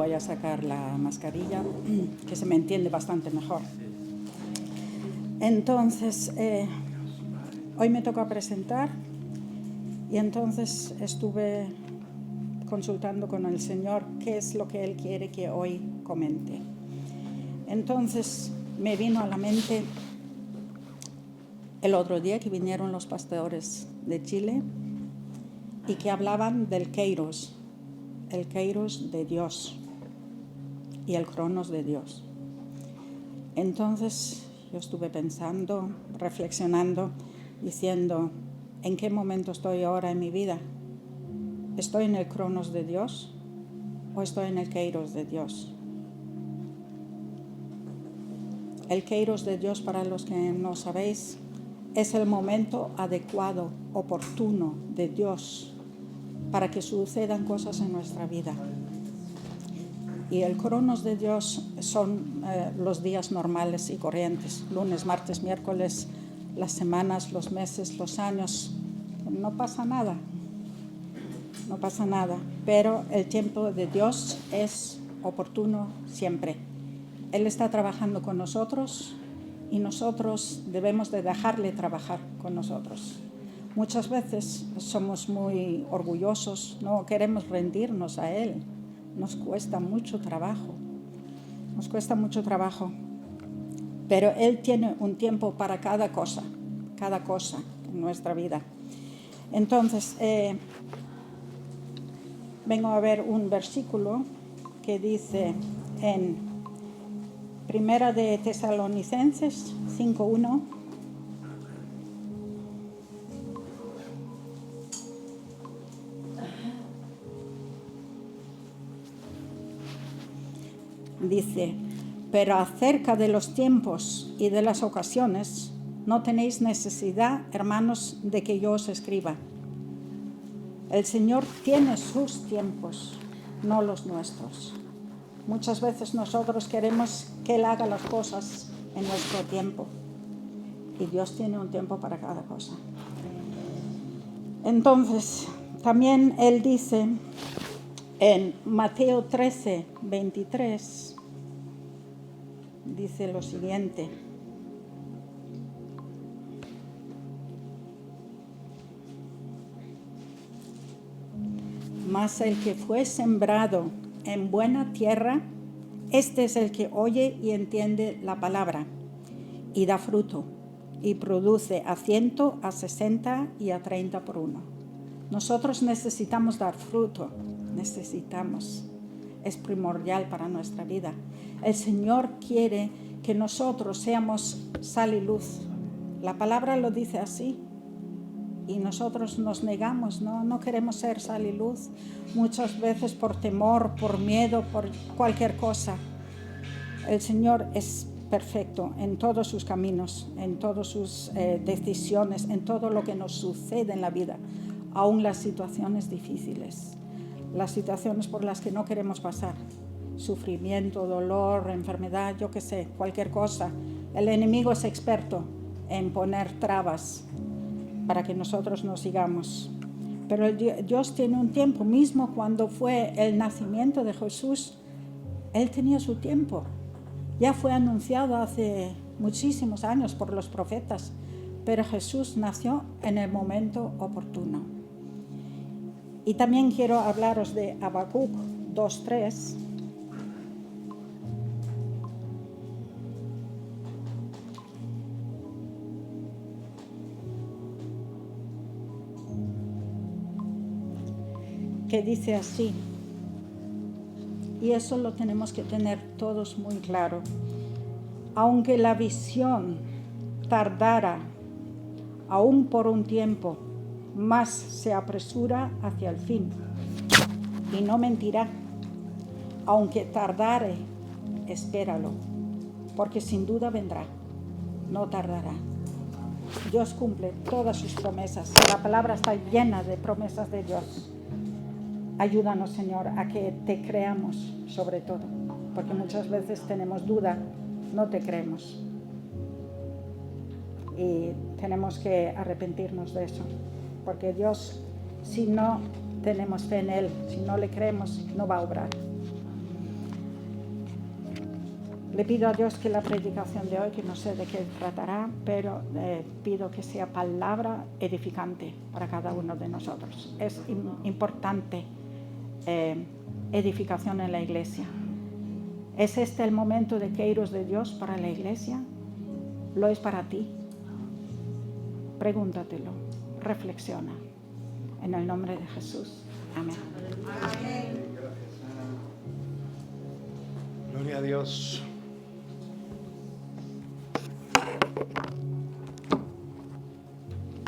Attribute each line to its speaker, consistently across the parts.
Speaker 1: voy a sacar la mascarilla, que se me entiende bastante mejor. Entonces, hoy me toca presentar y entonces estuve consultando con el Señor qué es lo que Él quiere que hoy comente. Entonces me vino a la mente el otro día que vinieron los pastores de Chile y que hablaban del Kairos, el Kairos de Dios y el Cronos de Dios. Entonces yo estuve pensando, reflexionando, diciendo, ¿en qué momento estoy ahora en mi vida? ¿Estoy en el Cronos de Dios o estoy en el Kairos de Dios? El Kairos de Dios, para los que no sabéis, es el momento adecuado, oportuno de Dios para que sucedan cosas en nuestra vida. Y el Cronos de Dios son los días normales y corrientes, lunes, martes, miércoles, las semanas, los meses, los años. No pasa nada, pero el tiempo de Dios es oportuno siempre. Él está trabajando con nosotros y nosotros debemos de dejarle trabajar con nosotros. Muchas veces somos muy orgullosos, no queremos rendirnos a Él. Nos cuesta mucho trabajo, pero Él tiene un tiempo para cada cosa en nuestra vida. Entonces, vengo a ver un versículo que dice en Primera de Tesalonicenses 5:1. Dice, pero acerca de los tiempos y de las ocasiones, no tenéis necesidad, hermanos, de que yo os escriba. El Señor tiene sus tiempos, no los nuestros. Muchas veces nosotros queremos que Él haga las cosas en nuestro tiempo. Y Dios tiene un tiempo para cada cosa. Entonces, también Él dice en Mateo 13:23, dice lo siguiente. Mas el que fue sembrado en buena tierra, este es el que oye y entiende la palabra y da fruto y produce a 100, a 60 y a 30 por uno. Nosotros necesitamos dar fruto, es primordial para nuestra vida. El Señor quiere que nosotros seamos sal y luz. La palabra lo dice así. Y nosotros nos negamos, no queremos ser sal y luz, muchas veces por temor, por miedo, por cualquier cosa. El Señor es perfecto en todos sus caminos, en todas sus decisiones, en todo lo que nos sucede en la vida, aun las situaciones difíciles, las situaciones por las que no queremos pasar, sufrimiento, dolor, enfermedad, yo qué sé, cualquier cosa. El enemigo es experto en poner trabas para que nosotros no sigamos. Pero Dios tiene un tiempo. Mismo cuando fue el nacimiento de Jesús, Él tenía su tiempo. Ya fue anunciado hace muchísimos años por los profetas, pero Jesús nació en el momento oportuno. Y también quiero hablaros de Habacuc 2:3. Que dice así, y eso lo tenemos que tener todos muy claro. Aunque la visión tardara aún por un tiempo, más se apresura hacia el fin y no mentirá. Aunque tardare, espéralo, porque sin duda vendrá, no tardará. Dios cumple todas sus promesas. La palabra está llena de promesas de Dios. Ayúdanos, Señor, a que te creamos sobre todo, porque muchas veces tenemos duda, no te creemos. Y tenemos que arrepentirnos de eso, porque Dios, si no tenemos fe en Él, si no le creemos, no va a obrar. Le pido a Dios que la predicación de hoy, que no sé de qué tratará, pero pido que sea palabra edificante para cada uno de nosotros. Es importante edificación en la iglesia. ¿Es este el momento de Kairos de Dios para la iglesia? ¿Lo es para ti? Pregúntatelo, reflexiona. En el nombre de Jesús. Amén.
Speaker 2: Amén. Gloria a Dios.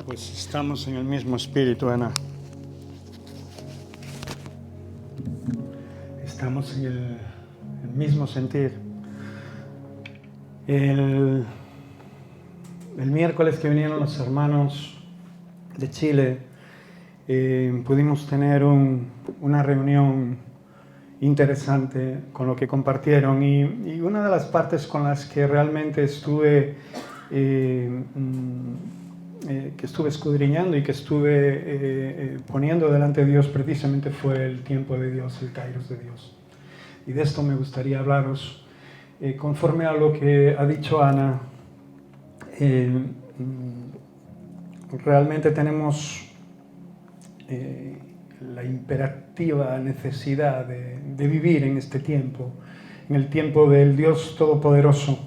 Speaker 2: Pues estamos en el mismo espíritu, Ana. Estamos en el mismo sentir. El miércoles que vinieron los hermanos de Chile, pudimos tener una reunión interesante con lo que compartieron y una de las partes con las que realmente estuve escudriñando y que estuve poniendo delante de Dios precisamente fue el tiempo de Dios, el Kairos de Dios. Y de esto me gustaría hablaros conforme a lo que ha dicho Ana. Realmente tenemos la imperativa necesidad de vivir en este tiempo, en el tiempo del Dios Todopoderoso,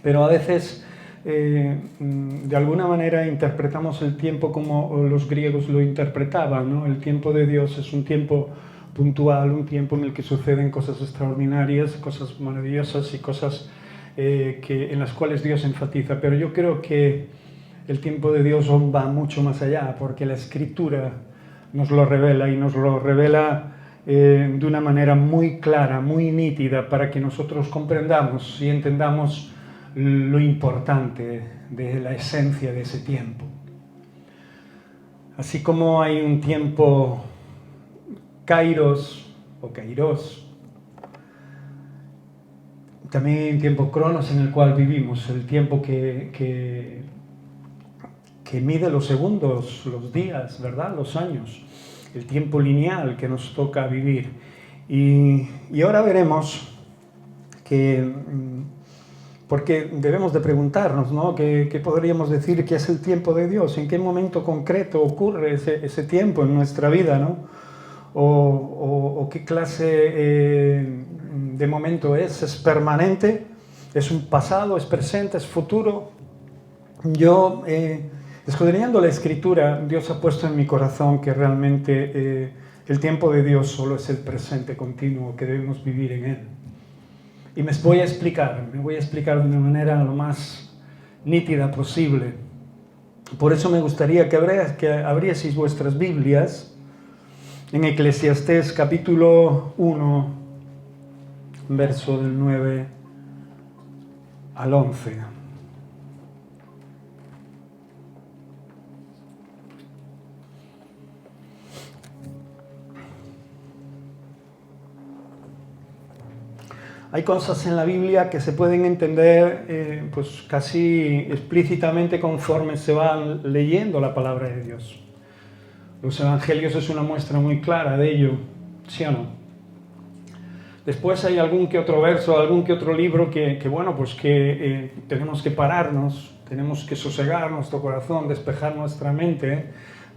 Speaker 2: pero a veces de alguna manera interpretamos el tiempo como los griegos lo interpretaban, ¿no? El tiempo de Dios es un tiempo puntual, un tiempo en el que suceden cosas extraordinarias, cosas maravillosas y cosas en las cuales Dios enfatiza. Pero yo creo que el tiempo de Dios va mucho más allá, porque la Escritura nos lo revela y nos lo revela de una manera muy clara, muy nítida, para que nosotros comprendamos y entendamos lo importante de la esencia de ese tiempo. Así como hay un tiempo Kairos o Kairos, también hay un tiempo Cronos en el cual vivimos, el tiempo que mide los segundos, los días, ¿verdad? Los años, el tiempo lineal que nos toca vivir. Y ahora veremos que, porque debemos de preguntarnos, ¿no? ¿Qué podríamos decir que es el tiempo de Dios? ¿En qué momento concreto ocurre ese tiempo en nuestra vida, ¿no? O qué clase de momento es? ¿Es permanente? ¿Es un pasado? ¿Es presente? ¿Es futuro? Yo, escudriñando la Escritura, Dios ha puesto en mi corazón que realmente el tiempo de Dios solo es el presente continuo que debemos vivir en Él. Y me voy a explicar de una manera lo más nítida posible. Por eso me gustaría que abrieseis vuestras Biblias en Eclesiastés capítulo 1, verso del 9 al 11. Hay cosas en la Biblia que se pueden entender pues casi explícitamente conforme se va leyendo la palabra de Dios. Los evangelios es una muestra muy clara de ello, ¿sí o no? Después hay algún que otro verso, algún que otro libro que tenemos que pararnos, tenemos que sosegar nuestro corazón, despejar nuestra mente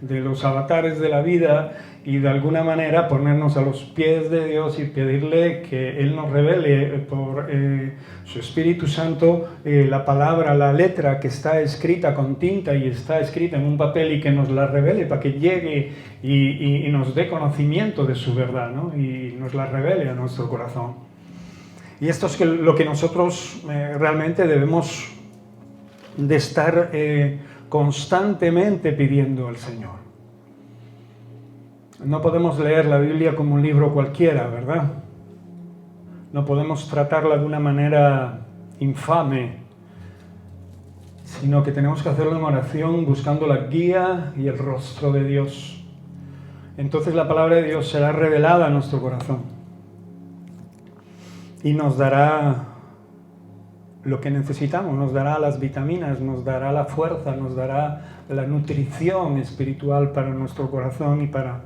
Speaker 2: de los avatares de la vida y de alguna manera ponernos a los pies de Dios y pedirle que Él nos revele por su Espíritu Santo la palabra, la letra que está escrita con tinta y está escrita en un papel, y que nos la revele para que llegue y nos dé conocimiento de su verdad, ¿no? Y nos la revele a nuestro corazón. Y esto es lo que nosotros realmente debemos de estar constantemente pidiendo al Señor. No podemos leer la Biblia como un libro cualquiera, ¿verdad? No podemos tratarla de una manera infame, sino que tenemos que hacerlo en oración, buscando la guía y el rostro de Dios. Entonces la palabra de Dios será revelada a nuestro corazón y nos dará lo que necesitamos, nos dará las vitaminas, nos dará la fuerza, nos dará la nutrición espiritual para nuestro corazón y para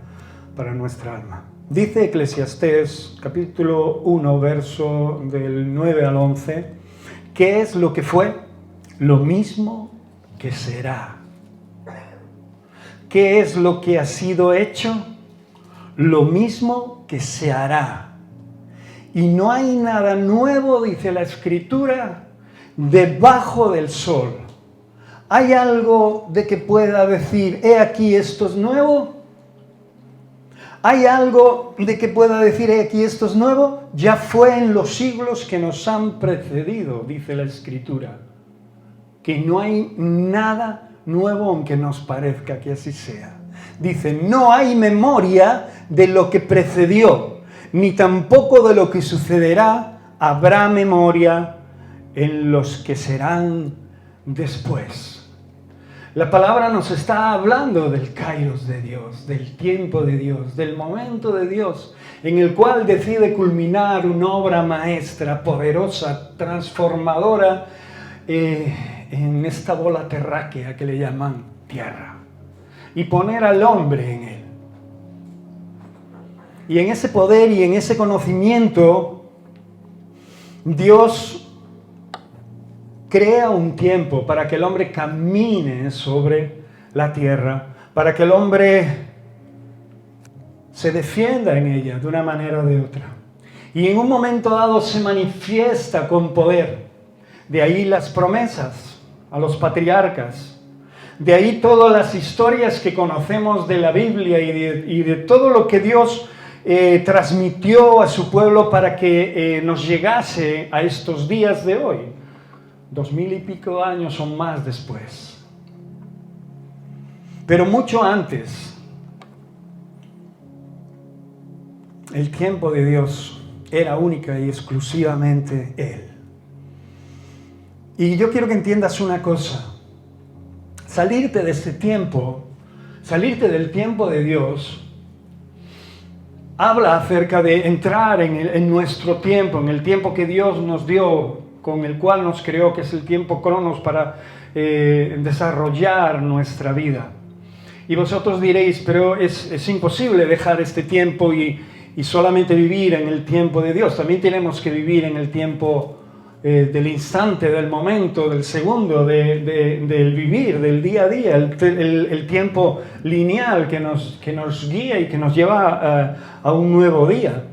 Speaker 2: nuestra alma. Dice Eclesiastés, capítulo 1, verso del 9 al 11, ¿qué es lo que fue? Lo mismo que será. ¿Qué es lo que ha sido hecho? Lo mismo que se hará. Y no hay nada nuevo, dice la Escritura, debajo del sol. ¿Hay algo de que pueda decir, he aquí esto es nuevo? ¿Hay algo de que pueda decir, aquí esto es nuevo? Ya fue en los siglos que nos han precedido, dice la Escritura. Que no hay nada nuevo aunque nos parezca que así sea. Dice, no hay memoria de lo que precedió, ni tampoco de lo que sucederá, habrá memoria en los que serán después. La palabra nos está hablando del kairos de Dios, del tiempo de Dios, del momento de Dios, en el cual decide culminar una obra maestra, poderosa, transformadora, en esta bola terráquea que le llaman tierra, y poner al hombre en él. Y en ese poder y en ese conocimiento, Dios crea un tiempo para que el hombre camine sobre la tierra, para que el hombre se defienda en ella de una manera o de otra. Y en un momento dado se manifiesta con poder. De ahí las promesas a los patriarcas. De ahí todas las historias que conocemos de la Biblia y de todo lo que Dios transmitió a su pueblo para que nos llegase a estos días de hoy. 2000 y pico años o más después. Pero mucho antes, el tiempo de Dios era única y exclusivamente Él. Y yo quiero que entiendas una cosa. Salirte de este tiempo, salirte del tiempo de Dios, habla acerca de entrar en nuestro tiempo, en el tiempo que Dios nos dio, con el cual nos creó, que es el tiempo cronos para desarrollar nuestra vida. Y vosotros diréis, pero es imposible dejar este tiempo y solamente vivir en el tiempo de Dios. También tenemos que vivir en el tiempo del instante, del momento, del segundo, del vivir, del día a día, el tiempo lineal que nos guía y que nos lleva a un nuevo día.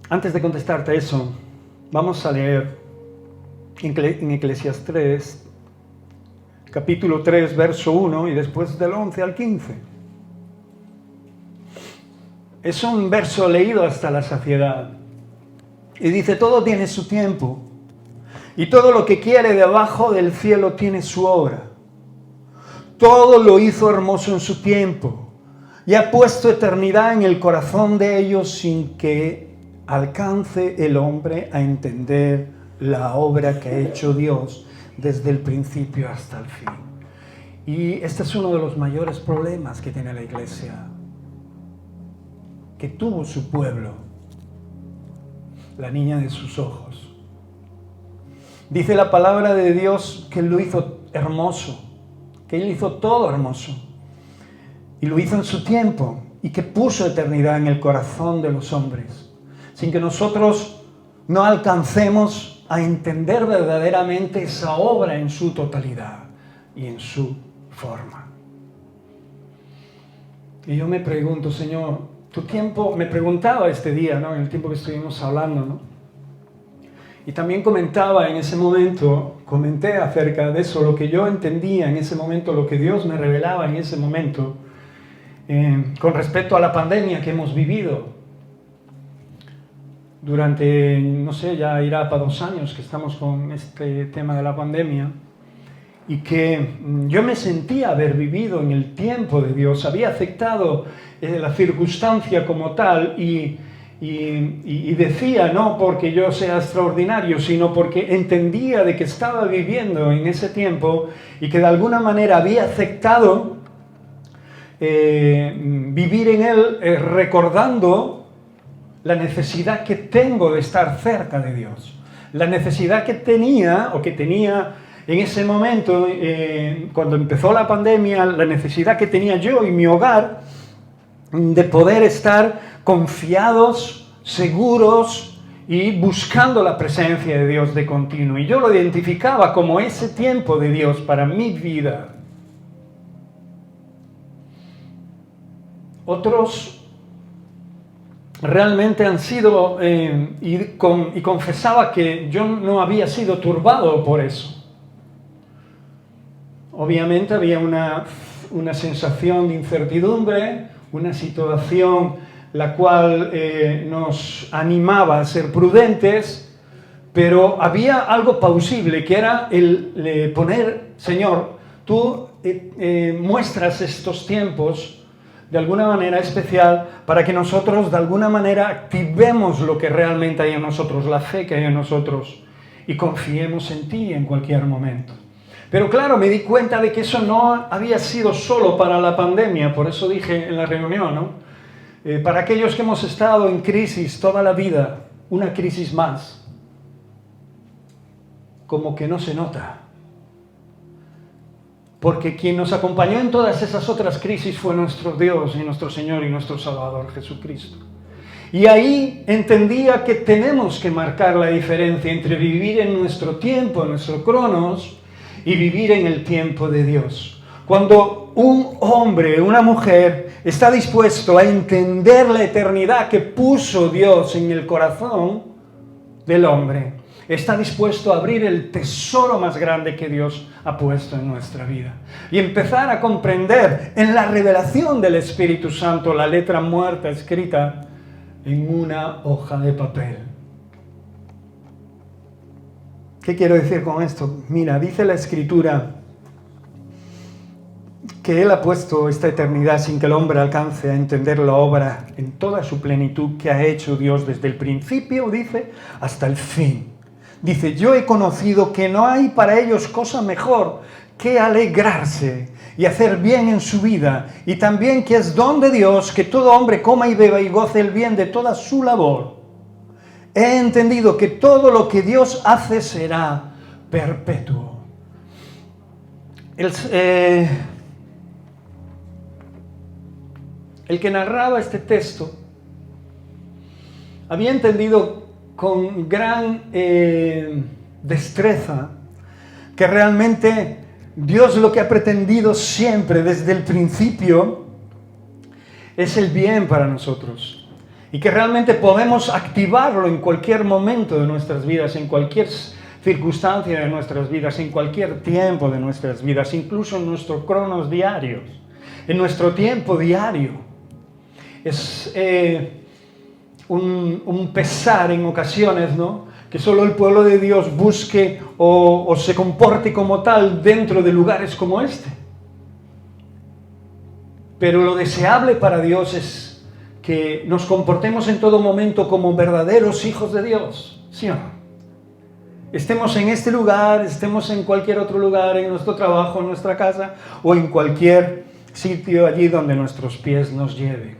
Speaker 2: Antes de contestarte eso, vamos a leer en Eclesiastés, capítulo 3, verso 1, y después del 11 al 15. Es un verso leído hasta la saciedad. Y dice, todo tiene su tiempo, y todo lo que quiere debajo del cielo tiene su obra. Todo lo hizo hermoso en su tiempo, y ha puesto eternidad en el corazón de ellos sin que alcance el hombre a entender la obra que ha hecho Dios desde el principio hasta el fin. Y este es uno de los mayores problemas que tiene la iglesia, que tuvo su pueblo, la niña de sus ojos. Dice la palabra de Dios que Él lo hizo hermoso, que Él hizo todo hermoso, y lo hizo en su tiempo, y que puso eternidad en el corazón de los hombres, sin que nosotros no alcancemos a entender verdaderamente esa obra en su totalidad y en su forma. Y yo me pregunto, Señor, tu tiempo, me preguntaba este día, ¿no? En el tiempo que estuvimos hablando, ¿no? Y también comentaba en ese momento, comenté acerca de eso, lo que yo entendía en ese momento, lo que Dios me revelaba en ese momento, con respecto a la pandemia que hemos vivido. Durante, no sé, ya irá para 2 años que estamos con este tema de la pandemia, y que yo me sentía haber vivido en el tiempo de Dios, había aceptado la circunstancia como tal y decía, no porque yo sea extraordinario, sino porque entendía de que estaba viviendo en ese tiempo y que de alguna manera había aceptado vivir en él recordando la necesidad que tengo de estar cerca de Dios, la necesidad que tenía en ese momento, cuando empezó la pandemia, la necesidad que tenía yo y mi hogar de poder estar confiados, seguros y buscando la presencia de Dios de continuo. Y yo lo identificaba como ese tiempo de Dios para mi vida. Otros realmente han sido, y confesaba que yo no había sido turbado por eso. Obviamente había una sensación de incertidumbre, una situación la cual nos animaba a ser prudentes, pero había algo plausible, que era el poner, Señor, tú muestras estos tiempos de alguna manera especial para que nosotros de alguna manera activemos lo que realmente hay en nosotros, la fe que hay en nosotros, y confiemos en ti en cualquier momento. Pero claro, me di cuenta de que eso no había sido solo para la pandemia, por eso dije en la reunión, ¿no? Para aquellos que hemos estado en crisis toda la vida, una crisis más, como que no se nota. Porque quien nos acompañó en todas esas otras crisis fue nuestro Dios y nuestro Señor y nuestro Salvador Jesucristo. Y ahí entendía que tenemos que marcar la diferencia entre vivir en nuestro tiempo, en nuestro cronos, y vivir en el tiempo de Dios. Cuando un hombre, una mujer, está dispuesto a entender la eternidad que puso Dios en el corazón del hombre, está dispuesto a abrir el tesoro más grande que Dios ha puesto en nuestra vida y empezar a comprender en la revelación del Espíritu Santo la letra muerta escrita en una hoja de papel. ¿Qué quiero decir con esto? Mira, dice la Escritura que Él ha puesto esta eternidad sin que el hombre alcance a entender la obra en toda su plenitud que ha hecho Dios desde el principio, dice, hasta el fin. Dice, yo he conocido que no hay para ellos cosa mejor que alegrarse y hacer bien en su vida, y también que es don de Dios que todo hombre coma y beba y goce el bien de toda su labor. He entendido que todo lo que Dios hace será perpetuo. El que narraba este texto había entendido con gran destreza que realmente Dios lo que ha pretendido siempre desde el principio es el bien para nosotros, y que realmente podemos activarlo en cualquier momento de nuestras vidas, en cualquier circunstancia de nuestras vidas, en cualquier tiempo de nuestras vidas, incluso en nuestros cronos diarios, en nuestro tiempo diario. Es un pesar en ocasiones, ¿no?, que solo el pueblo de Dios busque o se comporte como tal dentro de lugares como este. Pero lo deseable para Dios es que nos comportemos en todo momento como verdaderos hijos de Dios, ¿sí o no? Estemos en este lugar, estemos en cualquier otro lugar, en nuestro trabajo, en nuestra casa, o en cualquier sitio allí donde nuestros pies nos lleven.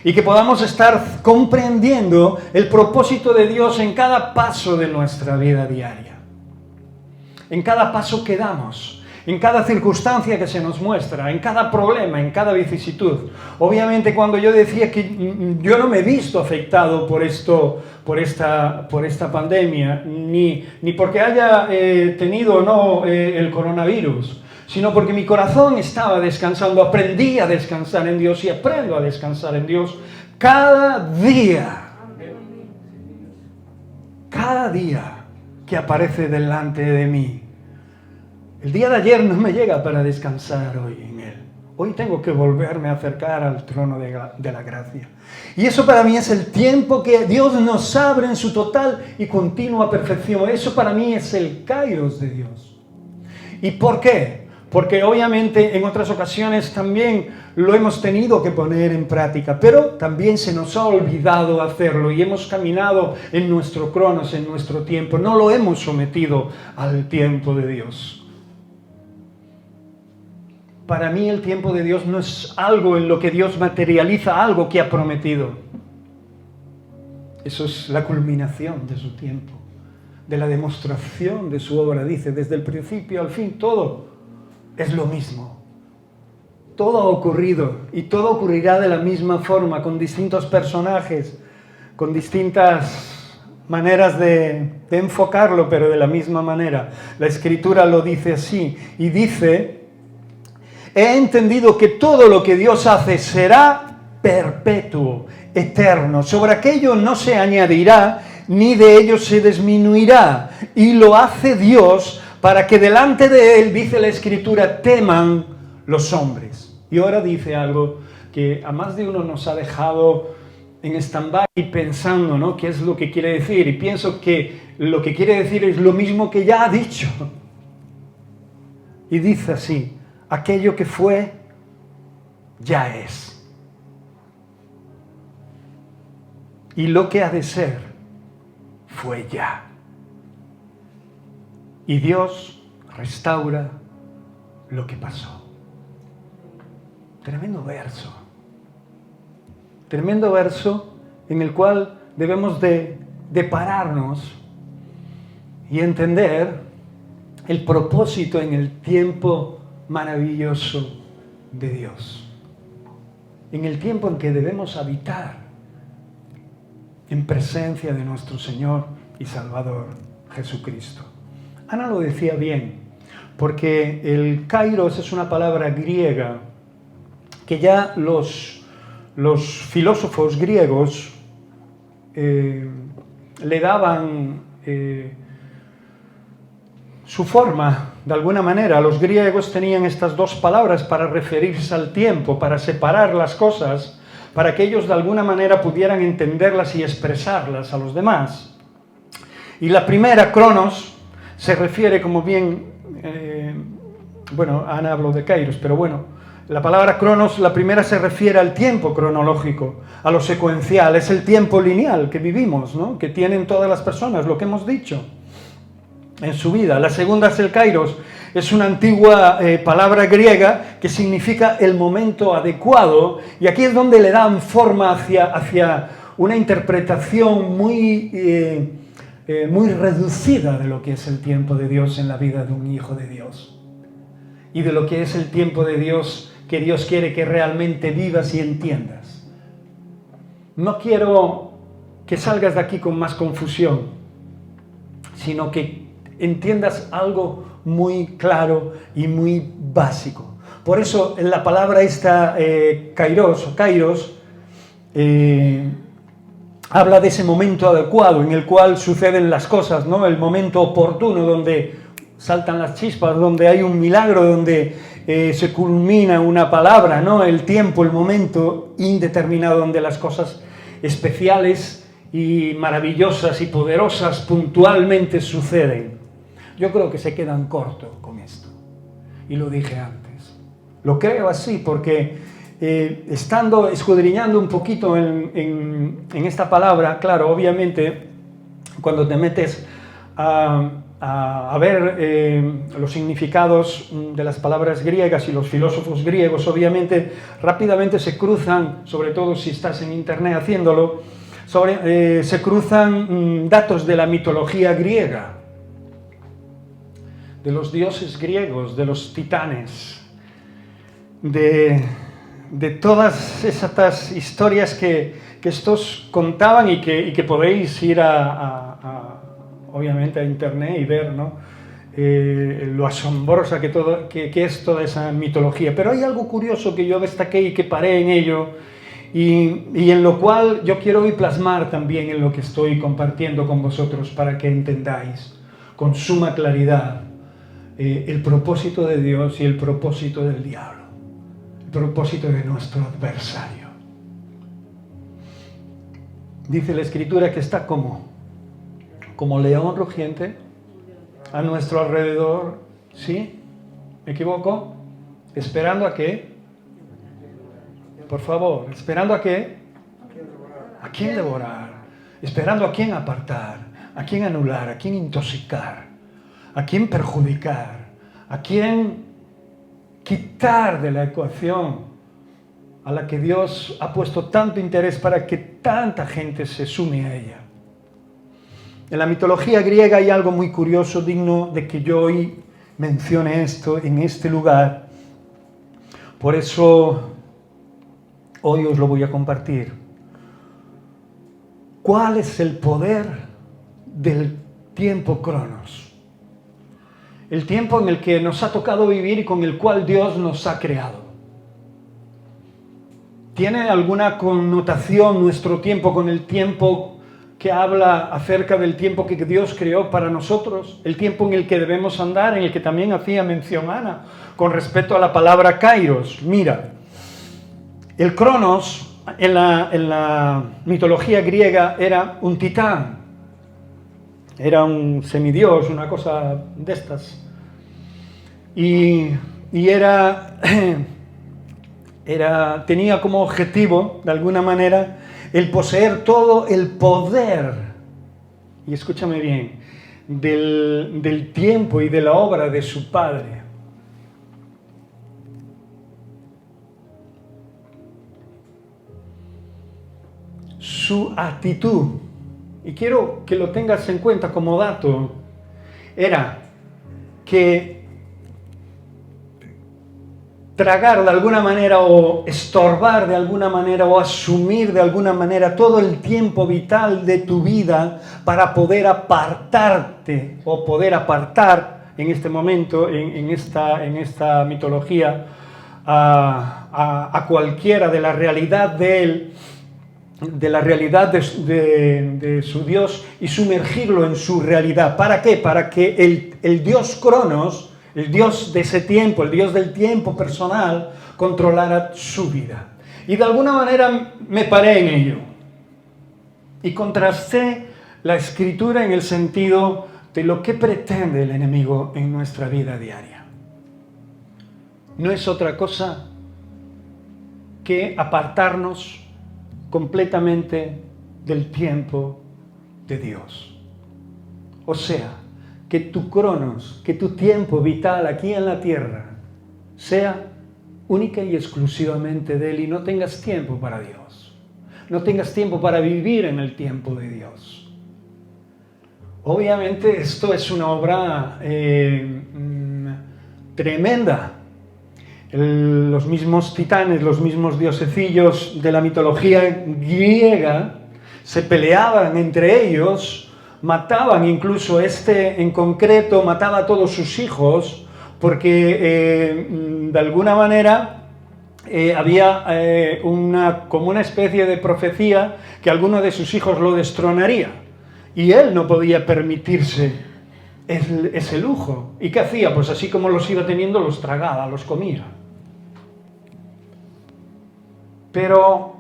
Speaker 2: Y que podamos estar comprendiendo el propósito de Dios en cada paso de nuestra vida diaria. En cada paso que damos, en cada circunstancia que se nos muestra, en cada problema, en cada vicisitud. Obviamente, cuando yo decía que yo no me he visto afectado por esta pandemia, ni porque haya tenido o no el coronavirus, sino porque mi corazón estaba descansando, aprendí a descansar en Dios y aprendo a descansar en Dios cada día que aparece delante de mí. El día de ayer no me llega para descansar hoy en Él. Hoy tengo que volverme a acercar al trono de la gracia. Y eso para mí es el tiempo que Dios nos abre en su total y continua perfección. Eso para mí es el kairos de Dios. ¿Y por qué? Porque obviamente en otras ocasiones también lo hemos tenido que poner en práctica, pero también se nos ha olvidado hacerlo y hemos caminado en nuestro cronos, en nuestro tiempo. No lo hemos sometido al tiempo de Dios. Para mí el tiempo de Dios no es algo en lo que Dios materializa algo que ha prometido. Eso es la culminación de su tiempo. de la demostración de su obra. Dice, desde el principio al fin, todo es lo mismo. Todo ha ocurrido y todo ocurrirá de la misma forma, con distintos personajes, con distintas maneras de enfocarlo, pero de la misma manera. La Escritura lo dice así, y dice, he entendido que todo lo que Dios hace será perpetuo, eterno. Sobre aquello no se añadirá, ni de ello se disminuirá. Y lo hace Dios para que delante de Él, dice la Escritura, teman los hombres. Y ahora dice algo que a más de uno nos ha dejado en stand-by pensando, ¿no?, qué es lo que quiere decir. Y pienso que lo que quiere decir es lo mismo que ya ha dicho. Y dice así, aquello que fue, ya es. Y lo que ha de ser, fue ya. Y Dios restaura lo que pasó. Tremendo verso. Tremendo verso en el cual debemos de pararnos y entender el propósito en el tiempo maravilloso de Dios. En el tiempo en que debemos habitar en presencia de nuestro Señor y Salvador Jesucristo. Ana lo decía bien, porque el kairos es una palabra griega que ya los filósofos griegos le daban su forma, de alguna manera. Los griegos tenían estas dos palabras para referirse al tiempo, para separar las cosas, para que ellos de alguna manera pudieran entenderlas y expresarlas a los demás. Y la primera, cronos, se refiere, como bien, Ana habló de kairos, pero bueno, la palabra cronos, la primera se refiere al tiempo cronológico, a lo secuencial, es el tiempo lineal que vivimos, ¿no?, que tienen todas las personas, lo que hemos dicho en su vida. La segunda es el kairos, es una antigua palabra griega que significa el momento adecuado, y aquí es donde le dan forma hacia una interpretación muy reducida de lo que es el tiempo de Dios en la vida de un hijo de Dios, y de lo que es el tiempo de Dios que Dios quiere que realmente vivas y entiendas. No quiero que salgas de aquí con más confusión, sino que entiendas algo muy claro y muy básico. Por eso en la palabra esta, kairos, habla de ese momento adecuado en el cual suceden las cosas, ¿no?, el momento oportuno donde saltan las chispas, donde hay un milagro, donde se culmina una palabra, ¿no?, el tiempo, el momento indeterminado donde las cosas especiales y maravillosas y poderosas puntualmente suceden. Yo creo que se quedan cortos con esto, y lo dije antes. Lo creo así porque estando escudriñando un poquito en esta palabra, claro, obviamente cuando te metes a ver los significados de las palabras griegas y los filósofos griegos, obviamente rápidamente se cruzan, sobre todo si estás en internet haciéndolo, se cruzan datos de la mitología griega, de los dioses griegos, de los titanes, de todas esas historias que estos contaban y que podéis ir obviamente a internet y ver, ¿no?, lo asombrosa que es toda esa mitología. Pero hay algo curioso que yo destaqué y que paré en ello, y en lo cual yo quiero hoy plasmar también en lo que estoy compartiendo con vosotros, para que entendáis con suma claridad el propósito de Dios y el propósito del diablo, el propósito de nuestro adversario. Dice la Escritura que está como león rugiente a nuestro alrededor, ¿sí? ¿Me equivoco? ¿Esperando a qué? Por favor, ¿esperando a qué? ¿A quién devorar? ¿Esperando a quién apartar? ¿A quién anular? ¿A quién intoxicar? ¿A quién perjudicar? ¿A quién quitar de la ecuación a la que Dios ha puesto tanto interés para que tanta gente se sume a ella? En la mitología griega hay algo muy curioso, digno de que yo hoy mencione esto en este lugar. Por eso hoy os lo voy a compartir. ¿Cuál es el poder del tiempo Cronos? El tiempo en el que nos ha tocado vivir y con el cual Dios nos ha creado. ¿Tiene alguna connotación nuestro tiempo con el tiempo que habla acerca del tiempo que Dios creó para nosotros? El tiempo en el que debemos andar, en el que también hacía mención Ana, con respecto a la palabra kairos. Mira, el Cronos en la mitología griega era un titán, era un semidios, una cosa de estas. Y tenía como objetivo, de alguna manera, el poseer todo el poder, y escúchame bien, del tiempo y de la obra de su padre. Su actitud, y quiero que lo tengas en cuenta como dato, era que tragar de alguna manera o estorbar de alguna manera o asumir de alguna manera todo el tiempo vital de tu vida para poder apartarte o poder apartar en este momento, en esta mitología, a cualquiera de la realidad de él, de la realidad de su Dios, y sumergirlo en su realidad. ¿Para qué? Para que el Dios Cronos, el Dios de ese tiempo, el Dios del tiempo personal, controlara su vida. Y de alguna manera me paré en ello y contrasté la Escritura en el sentido de lo que pretende el enemigo en nuestra vida diaria. No es otra cosa que apartarnos completamente del tiempo de Dios. O sea, que tu cronos, que tu tiempo vital aquí en la tierra sea única y exclusivamente de Él, y no tengas tiempo para Dios. No tengas tiempo para vivir en el tiempo de Dios. Obviamente esto es una obra tremenda. Los mismos titanes, los mismos diosecillos de la mitología griega se peleaban entre ellos, mataban, incluso este en concreto mataba a todos sus hijos, porque de alguna manera había como una especie de profecía que alguno de sus hijos lo destronaría, y él no podía permitirse ese lujo. ¿Y qué hacía? Pues así como los iba teniendo, los tragaba, los comía. Pero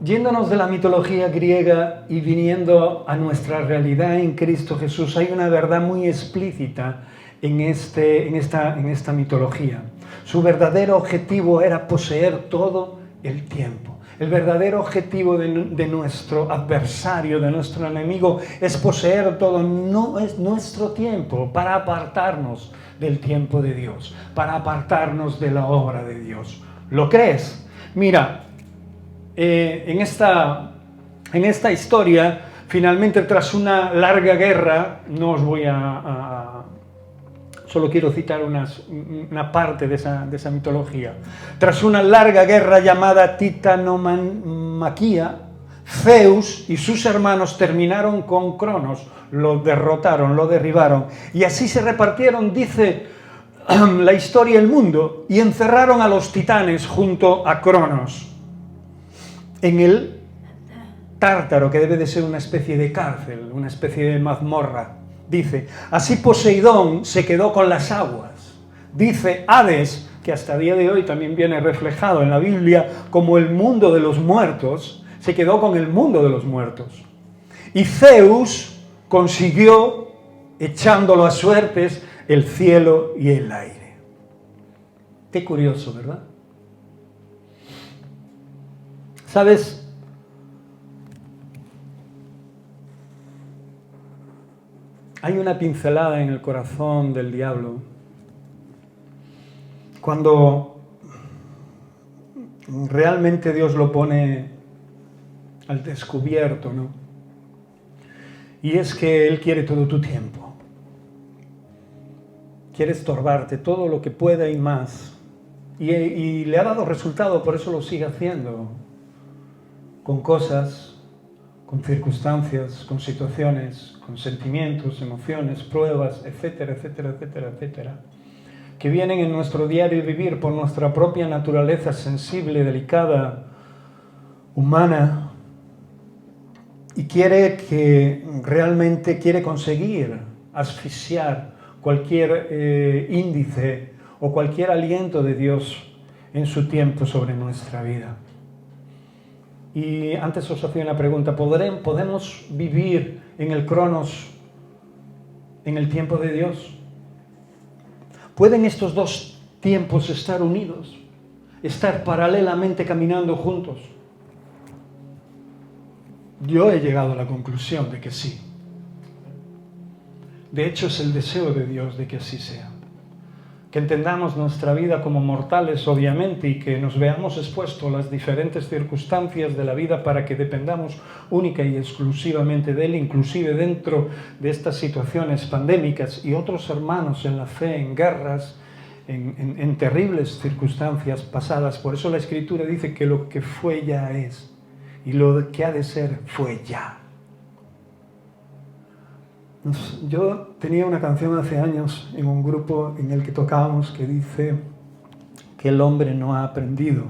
Speaker 2: yéndonos de la mitología griega y viniendo a nuestra realidad en Cristo Jesús, hay una verdad muy explícita en esta mitología. Su verdadero objetivo era poseer todo el tiempo. El verdadero objetivo de nuestro adversario, de nuestro enemigo, es poseer todo, no es nuestro tiempo, para apartarnos del tiempo de Dios, para apartarnos de la obra de Dios. ¿Lo crees? Mira, en esta historia, finalmente, tras una larga guerra, no os voy solo quiero citar una parte de esa mitología. Tras una larga guerra llamada Titanomaquia, Zeus y sus hermanos terminaron con Cronos, lo derrotaron, lo derribaron, y así se repartieron, dice la historia, el mundo, y encerraron a los titanes junto a Cronos en el Tártaro, que debe de ser una especie de cárcel, una especie de mazmorra. Dice, así Poseidón se quedó con las aguas. Dice Hades, que hasta el día de hoy también viene reflejado en la Biblia como el mundo de los muertos, se quedó con el mundo de los muertos. Y Zeus consiguió, echándolo a suertes, el cielo y el aire. Qué curioso, ¿verdad? ¿Sabes? Hay una pincelada en el corazón del diablo cuando realmente Dios lo pone al descubierto, ¿no? Y es que Él quiere todo tu tiempo. Quiere estorbarte todo lo que pueda y más. Y le ha dado resultado, por eso lo sigue haciendo. Con cosas, con circunstancias, con situaciones, con sentimientos, emociones, pruebas, etcétera, etcétera, etcétera, etcétera, que vienen en nuestro diario vivir por nuestra propia naturaleza sensible, delicada, humana, y realmente quiere conseguir asfixiar cualquier índice o cualquier aliento de Dios en su tiempo sobre nuestra vida. Y antes os hacía una pregunta, ¿podemos vivir en el Cronos, en el tiempo de Dios? ¿Pueden estos dos tiempos estar unidos? ¿Estar paralelamente caminando juntos? Yo he llegado a la conclusión de que sí. De hecho, es el deseo de Dios de que así sea. Que entendamos nuestra vida como mortales, obviamente, y que nos veamos expuestos a las diferentes circunstancias de la vida para que dependamos única y exclusivamente de Él, inclusive dentro de estas situaciones pandémicas y otros hermanos en la fe, en guerras, en terribles circunstancias pasadas. Por eso la Escritura dice que lo que fue ya es, y lo que ha de ser fue ya. Yo tenía una canción hace años en un grupo en el que tocábamos que dice que el hombre no ha aprendido,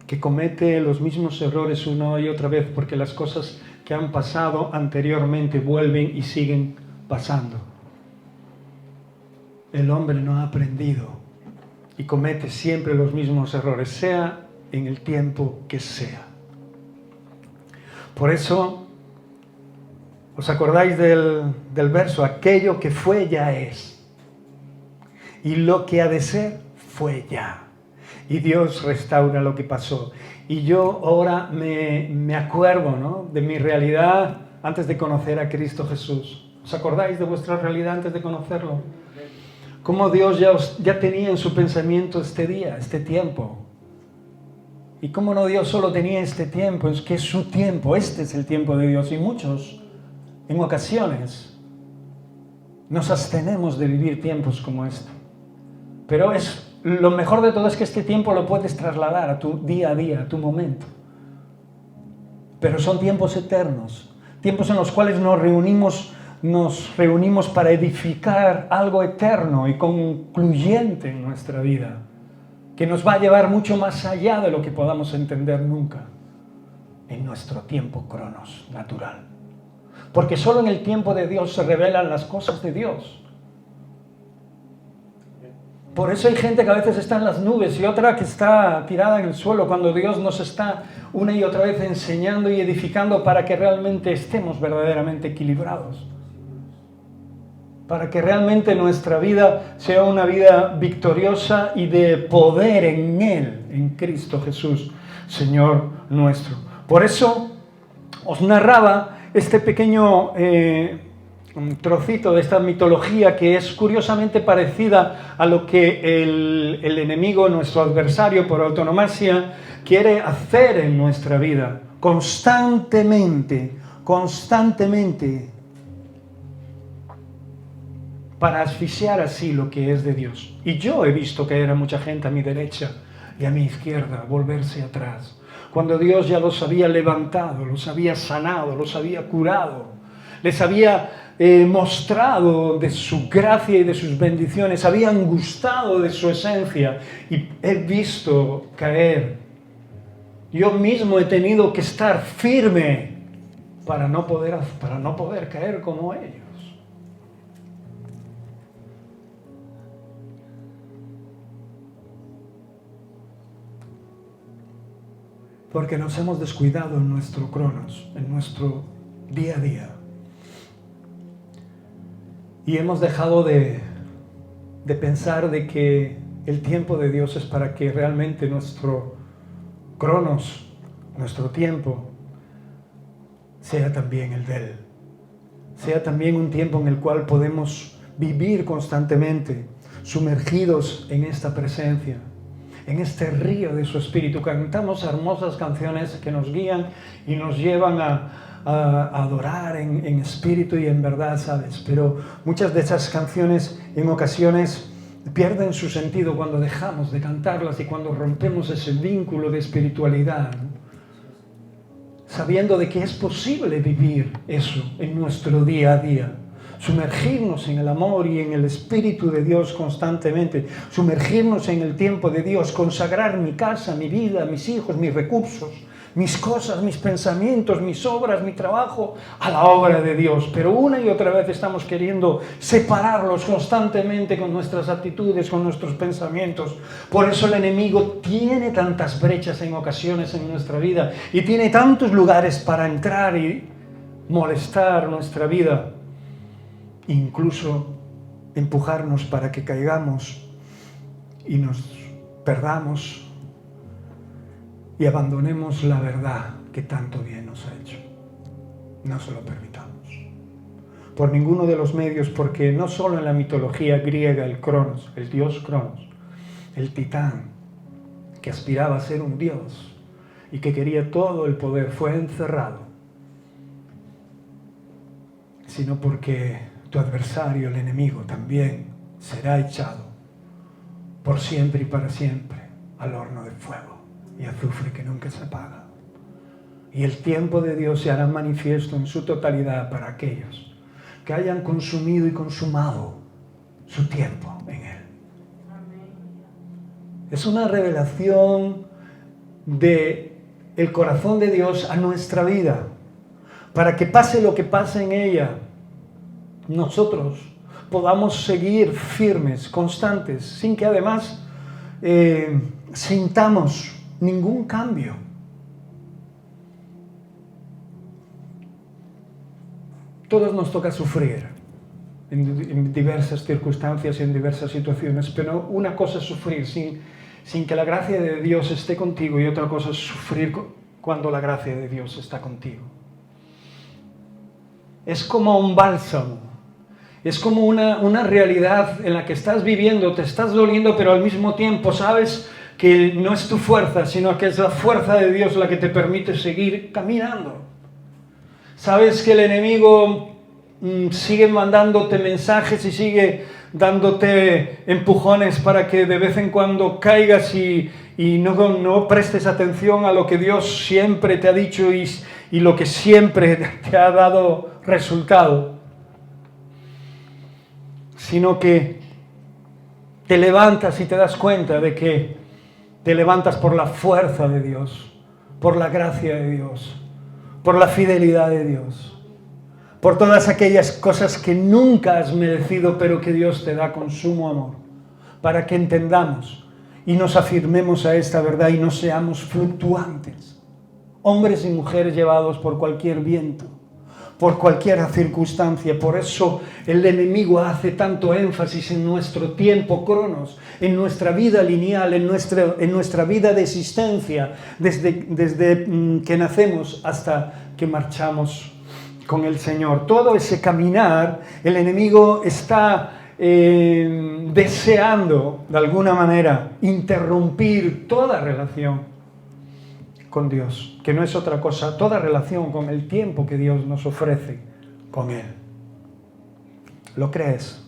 Speaker 2: que comete los mismos errores una y otra vez porque las cosas que han pasado anteriormente vuelven y siguen pasando. El hombre no ha aprendido y comete siempre los mismos errores, sea en el tiempo que sea. Por eso, ¿os acordáis del verso? Aquello que fue ya es. Y lo que ha de ser fue ya. Y Dios restaura lo que pasó. Y yo ahora me acuerdo, ¿no?, de mi realidad antes de conocer a Cristo Jesús. ¿Os acordáis de vuestra realidad antes de conocerlo? Cómo Dios ya tenía en su pensamiento este día, este tiempo. Y cómo no Dios solo tenía este tiempo, es que es su tiempo, este es el tiempo de Dios. Y muchos, en ocasiones, nos abstenemos de vivir tiempos como este. Pero lo mejor de todo es que este tiempo lo puedes trasladar a tu día a día, a tu momento. Pero son tiempos eternos, tiempos en los cuales nos reunimos para edificar algo eterno y concluyente en nuestra vida, que nos va a llevar mucho más allá de lo que podamos entender nunca en nuestro tiempo cronos natural. Porque solo en el tiempo de Dios se revelan las cosas de Dios. Por eso hay gente que a veces está en las nubes y otra que está tirada en el suelo, cuando Dios nos está una y otra vez enseñando y edificando para que realmente estemos verdaderamente equilibrados. Para que realmente nuestra vida sea una vida victoriosa y de poder en Él, en Cristo Jesús, Señor nuestro. Por eso os narraba este pequeño un trocito de esta mitología que es curiosamente parecida a lo que el enemigo, nuestro adversario por autonomasia, quiere hacer en nuestra vida, constantemente, para asfixiar así lo que es de Dios. Y yo he visto caer a mucha gente a mi derecha y a mi izquierda, volverse atrás, cuando Dios ya los había levantado, los había sanado, los había curado, les había mostrado de su gracia y de sus bendiciones, habían gustado de su esencia, y he visto caer. Yo mismo he tenido que estar firme para no poder caer como ellos. Porque nos hemos descuidado en nuestro cronos, en nuestro día a día. Y hemos dejado de pensar de que el tiempo de Dios es para que realmente nuestro cronos, nuestro tiempo, sea también el de Él. Sea también un tiempo en el cual podemos vivir constantemente, sumergidos en esta presencia, en este río de su Espíritu. Cantamos hermosas canciones que nos guían y nos llevan a adorar en espíritu y en verdad, ¿sabes? Pero muchas de esas canciones en ocasiones pierden su sentido cuando dejamos de cantarlas y cuando rompemos ese vínculo de espiritualidad, ¿no? Sabiendo de que es posible vivir eso en nuestro día a día. Sumergirnos en el amor y en el Espíritu de Dios constantemente, sumergirnos en el tiempo de Dios, consagrar mi casa, mi vida, mis hijos, mis recursos, mis cosas, mis pensamientos, mis obras, mi trabajo, a la obra de Dios. Pero una y otra vez estamos queriendo separarlos constantemente con nuestras actitudes, con nuestros pensamientos. Por eso el enemigo tiene tantas brechas en ocasiones en nuestra vida y tiene tantos lugares para entrar y molestar nuestra vida. Incluso empujarnos para que caigamos y nos perdamos y abandonemos la verdad que tanto bien nos ha hecho. No se lo permitamos. Por ninguno de los medios, porque no solo en la mitología griega el Cronos, el dios Cronos, el titán, que aspiraba a ser un dios y que quería todo el poder, fue encerrado, sino porque tu adversario, el enemigo, también será echado por siempre y para siempre al horno de fuego y azufre que nunca se apaga. Y el tiempo de Dios se hará manifiesto en su totalidad para aquellos que hayan consumido y consumado su tiempo en Él. Es una revelación del corazón de Dios a nuestra vida, para que pase lo que pase en ella, nosotros podamos seguir firmes, constantes, sin que además sintamos ningún cambio. Todos nos toca sufrir en diversas circunstancias y en diversas situaciones, pero una cosa es sufrir sin que la gracia de Dios esté contigo y otra cosa es sufrir cuando la gracia de Dios está contigo. Es como un bálsamo. Es como una realidad en la que estás viviendo, te estás doliendo, pero al mismo tiempo sabes que no es tu fuerza, sino que es la fuerza de Dios la que te permite seguir caminando. Sabes que el enemigo sigue mandándote mensajes y sigue dándote empujones para que de vez en cuando caigas y no prestes atención a lo que Dios siempre te ha dicho y lo que siempre te ha dado resultado, sino que te levantas y te das cuenta de que te levantas por la fuerza de Dios, por la gracia de Dios, por la fidelidad de Dios, por todas aquellas cosas que nunca has merecido, pero que Dios te da con sumo amor, para que entendamos y nos afirmemos a esta verdad y no seamos fluctuantes, hombres y mujeres llevados por cualquier viento, por cualquier circunstancia. Por eso el enemigo hace tanto énfasis en nuestro tiempo cronos, en nuestra vida lineal, en nuestra vida de existencia, desde que nacemos hasta que marchamos con el Señor. Todo ese caminar, el enemigo está deseando, de alguna manera, interrumpir toda relación con Dios, que no es otra cosa, toda relación con el tiempo que Dios nos ofrece con Él. ¿Lo crees?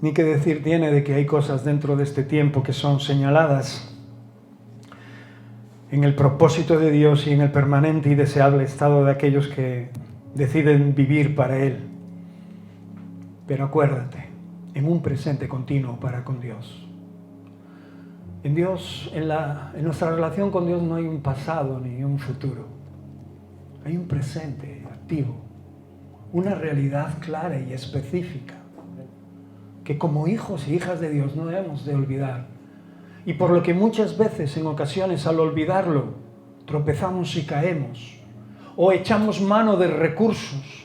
Speaker 2: Ni que decir tiene de que hay cosas dentro de este tiempo que son señaladas en el propósito de Dios y en el permanente y deseable estado de aquellos que deciden vivir para Él. Pero acuérdate, en un presente continuo para con Dios. En Dios, en nuestra relación con Dios no hay un pasado ni un futuro. Hay un presente activo, una realidad clara y específica, que como hijos y hijas de Dios no debemos de olvidar. Y por lo que muchas veces, en ocasiones, al olvidarlo, tropezamos y caemos, o echamos mano de recursos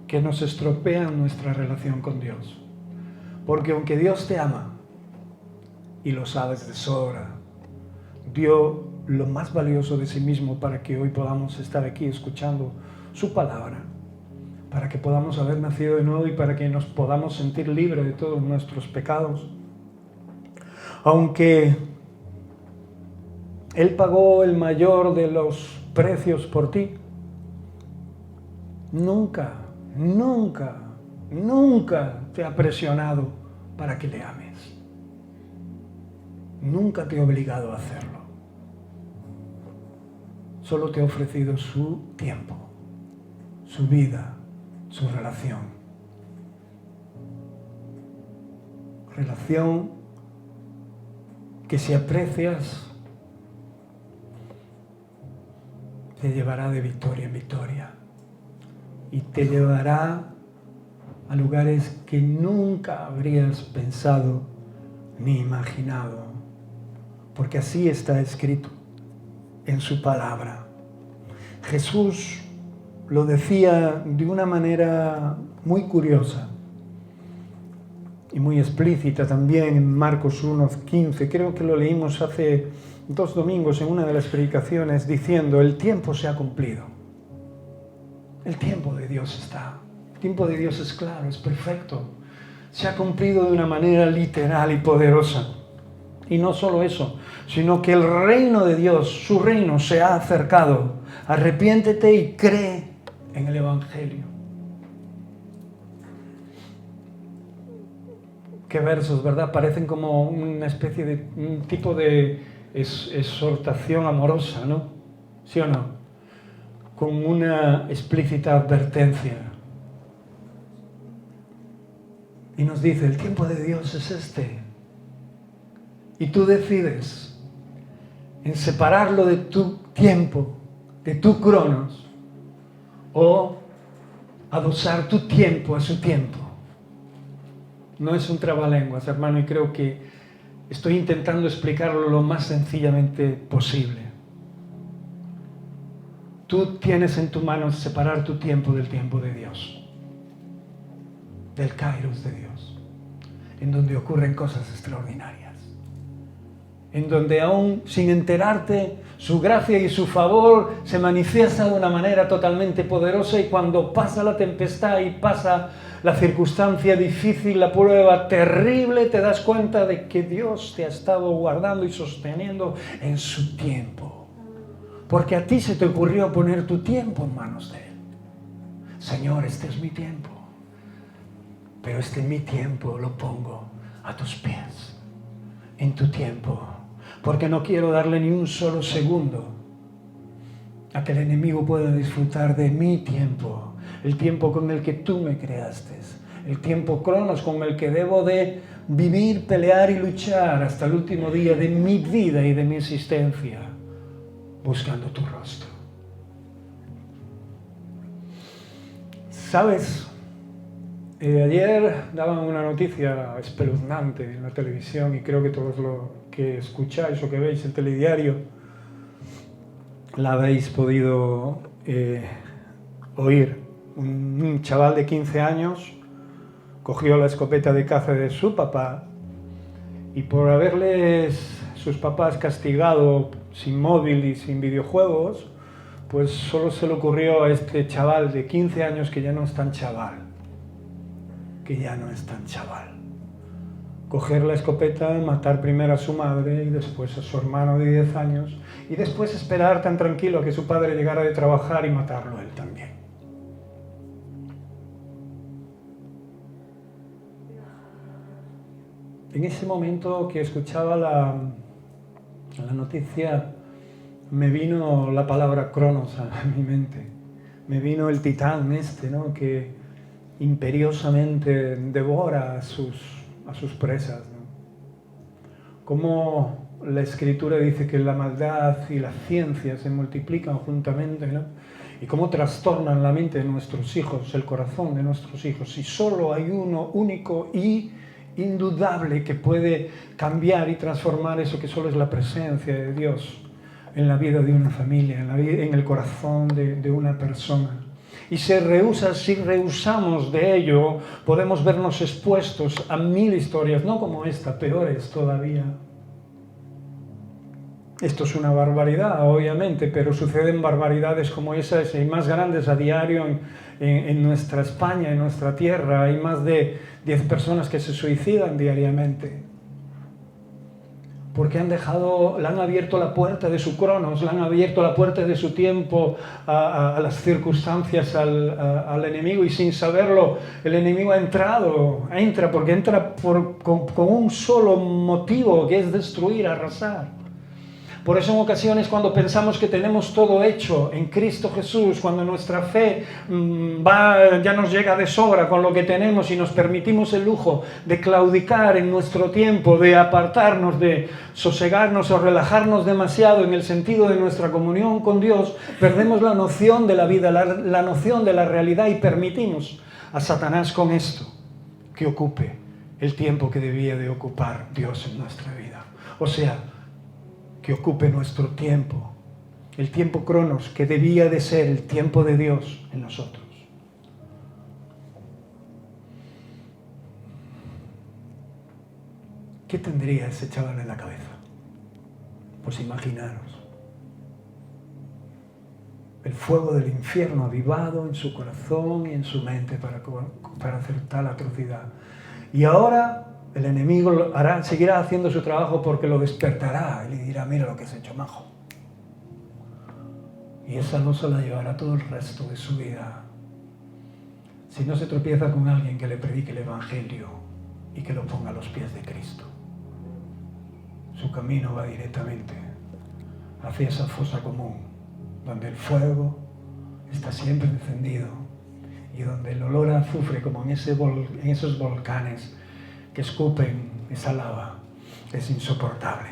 Speaker 2: que nos estropean nuestra relación con Dios. Porque aunque Dios te ama, y lo sabes de sobra, dio lo más valioso de sí mismo para que hoy podamos estar aquí escuchando su palabra, para que podamos haber nacido de nuevo y para que nos podamos sentir libres de todos nuestros pecados. aunque Él pagó el mayor de los precios por ti, nunca te ha presionado para que le ames. Nunca te ha obligado a hacerlo. Solo te ha ofrecido su tiempo, su vida, su relación. Relación que si aprecias, te llevará de victoria en victoria y te llevará a lugares que nunca habrías pensado ni imaginado, porque así está escrito en su palabra. Jesús lo decía de una manera muy curiosa y muy explícita también en Marcos 1:15. Creo que lo leímos hace 2 domingos en una de las predicaciones, diciendo: el tiempo se ha cumplido. El tiempo de Dios está. El tiempo de Dios es claro, es perfecto. Se ha cumplido de una manera literal y poderosa. Y no solo eso, sino que el reino de Dios, su reino, se ha acercado. Arrepiéntete y cree en el Evangelio. Qué versos, ¿verdad? Parecen como una especie de un tipo de exhortación amorosa, ¿no? ¿Sí o no? Con una explícita advertencia. Y nos dice: el tiempo de Dios es este. Y tú decides en separarlo de tu tiempo, de tu cronos, o adosar tu tiempo a su tiempo. No es un trabalenguas, hermano, y creo que estoy intentando explicarlo lo más sencillamente posible. Tú tienes en tu mano separar tu tiempo del tiempo de Dios, del kairos de Dios, en donde ocurren cosas extraordinarias, en donde aún sin enterarte, su gracia y su favor se manifiesta de una manera totalmente poderosa, y cuando pasa la tempestad y pasa la circunstancia difícil, la prueba terrible, te das cuenta de que Dios te ha estado guardando y sosteniendo en su tiempo. Porque a ti se te ocurrió poner tu tiempo en manos de Él. Señor, este es mi tiempo, pero mi tiempo lo pongo a tus pies, en tu tiempo, porque no quiero darle ni un solo segundo a que el enemigo pueda disfrutar de mi tiempo, el tiempo con el que tú me creaste, el tiempo cronos con el que debo de vivir, pelear y luchar hasta el último día de mi vida y de mi existencia, buscando tu rostro. ¿Sabes? Ayer daban una noticia espeluznante en la televisión, y creo que todos los que escucháis o que veis el telediario la habéis podido oír. Un chaval de 15 años cogió la escopeta de caza de su papá, y por haberles sus papás castigado sin móvil y sin videojuegos, pues solo se le ocurrió a este chaval de 15 años, que ya no es tan chaval, coger la escopeta, matar primero a su madre y después a su hermano de 10 años, y después esperar tan tranquilo a que su padre llegara de trabajar y matarlo él también. En ese momento que escuchaba la noticia, me vino la palabra cronos a mi mente. Me vino el titán ¿no? Que imperiosamente devora a sus presas, ¿no? Como la Escritura dice que la maldad y la ciencia se multiplican juntamente, ¿no? Y cómo trastornan la mente de nuestros hijos, el corazón de nuestros hijos. Y solo hay uno único y indudable que puede cambiar y transformar eso, que solo es la presencia de Dios en la vida de una familia, en el corazón de una persona. Y si rehusamos de ello, podemos vernos expuestos a 1000 historias, no como esta, peores todavía. Esto es una barbaridad, obviamente, pero suceden barbaridades como esas y más grandes a diario en nuestra España, en nuestra tierra. Hay más de 10 personas que se suicidan diariamente. porque le han abierto la puerta de su cronos, le han abierto la puerta de su tiempo a las circunstancias, al enemigo, y sin saberlo el enemigo entra con un solo motivo, que es destruir, arrasar. Por eso en ocasiones cuando pensamos que tenemos todo hecho en Cristo Jesús, cuando nuestra fe ya nos llega de sobra con lo que tenemos y nos permitimos el lujo de claudicar en nuestro tiempo, de apartarnos, de sosegarnos o relajarnos demasiado en el sentido de nuestra comunión con Dios, perdemos la noción de la vida, la noción de la realidad, y permitimos a Satanás con esto que ocupe el tiempo que debía de ocupar Dios en nuestra vida. O sea, que ocupe nuestro tiempo, el tiempo cronos, que debía de ser el tiempo de Dios en nosotros. ¿Qué tendría ese chaval en la cabeza? Pues imaginaros, el fuego del infierno avivado en su corazón y en su mente para hacer tal atrocidad. Y ahora el enemigo seguirá haciendo su trabajo, porque lo despertará y le dirá: mira lo que has hecho, majo. Y esa no se la llevará todo el resto de su vida, si no se tropieza con alguien que le predique el Evangelio y que lo ponga a los pies de Cristo. Su camino va directamente hacia esa fosa común, donde el fuego está siempre encendido y donde el olor a azufre, como en esos volcanes que escupen esa lava, es insoportable.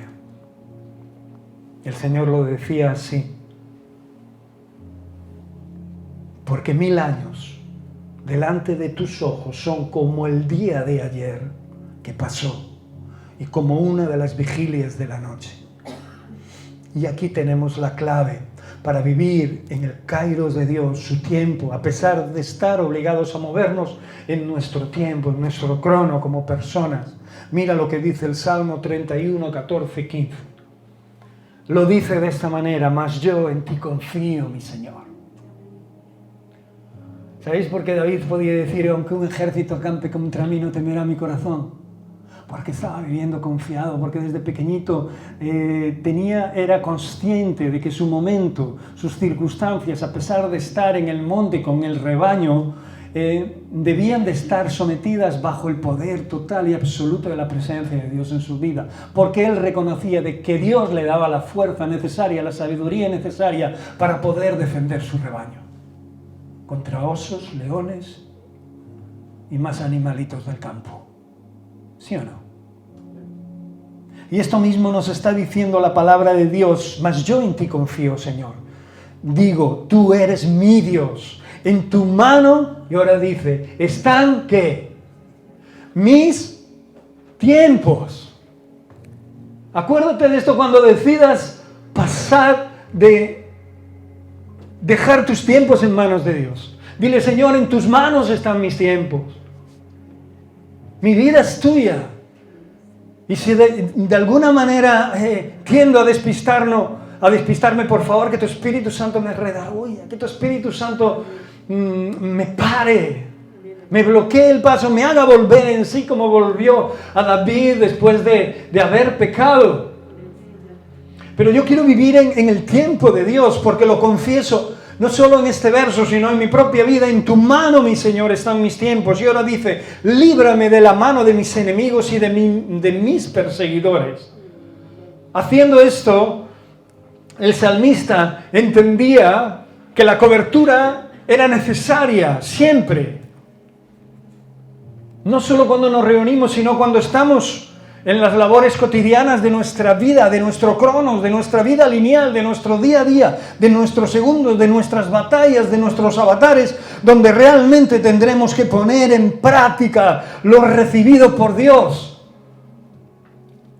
Speaker 2: El Señor lo decía así: porque 1000 años delante de tus ojos son como el día de ayer que pasó, y como una de las vigilias de la noche. Y aquí tenemos la clave para vivir en el kairos de Dios, su tiempo, a pesar de estar obligados a movernos en nuestro tiempo, en nuestro crono como personas. Mira lo que dice el Salmo 31, 14, 15. Lo dice de esta manera: mas yo en ti confío, mi Señor. ¿Sabéis por qué David podía decir: aunque un ejército acampe contra mí, no temerá mi corazón? Porque estaba viviendo confiado, porque desde pequeñito era consciente de que su momento, sus circunstancias, a pesar de estar en el monte con el rebaño, debían de estar sometidas bajo el poder total y absoluto de la presencia de Dios en su vida, porque él reconocía de que Dios le daba la fuerza necesaria, la sabiduría necesaria para poder defender su rebaño contra osos, leones y más animalitos del campo. ¿Sí o no? Y esto mismo nos está diciendo la palabra de Dios: mas yo en ti confío, Señor. Digo, tú eres mi Dios. En tu mano, y ahora dice, están, ¿qué? Mis tiempos. Acuérdate de esto cuando decidas pasar de dejar tus tiempos en manos de Dios. Dile: Señor, en tus manos están mis tiempos. Mi vida es tuya. Y si de alguna manera tiendo a despistarme, por favor, que tu Espíritu Santo me redarguya, que tu Espíritu Santo me pare, me bloquee el paso, me haga volver en sí como volvió a David después de haber pecado. Pero yo quiero vivir en el tiempo de Dios, porque lo confieso, no solo en este verso, sino en mi propia vida. En tu mano, mi Señor, están mis tiempos. Y ahora dice: líbrame de la mano de mis enemigos y de mis perseguidores. Haciendo esto, el salmista entendía que la cobertura era necesaria siempre. No solo cuando nos reunimos, sino cuando estamos en las labores cotidianas de nuestra vida, de nuestro cronos, de nuestra vida lineal, de nuestro día a día, de nuestros segundos, de nuestras batallas, de nuestros avatares, donde realmente tendremos que poner en práctica lo recibido por Dios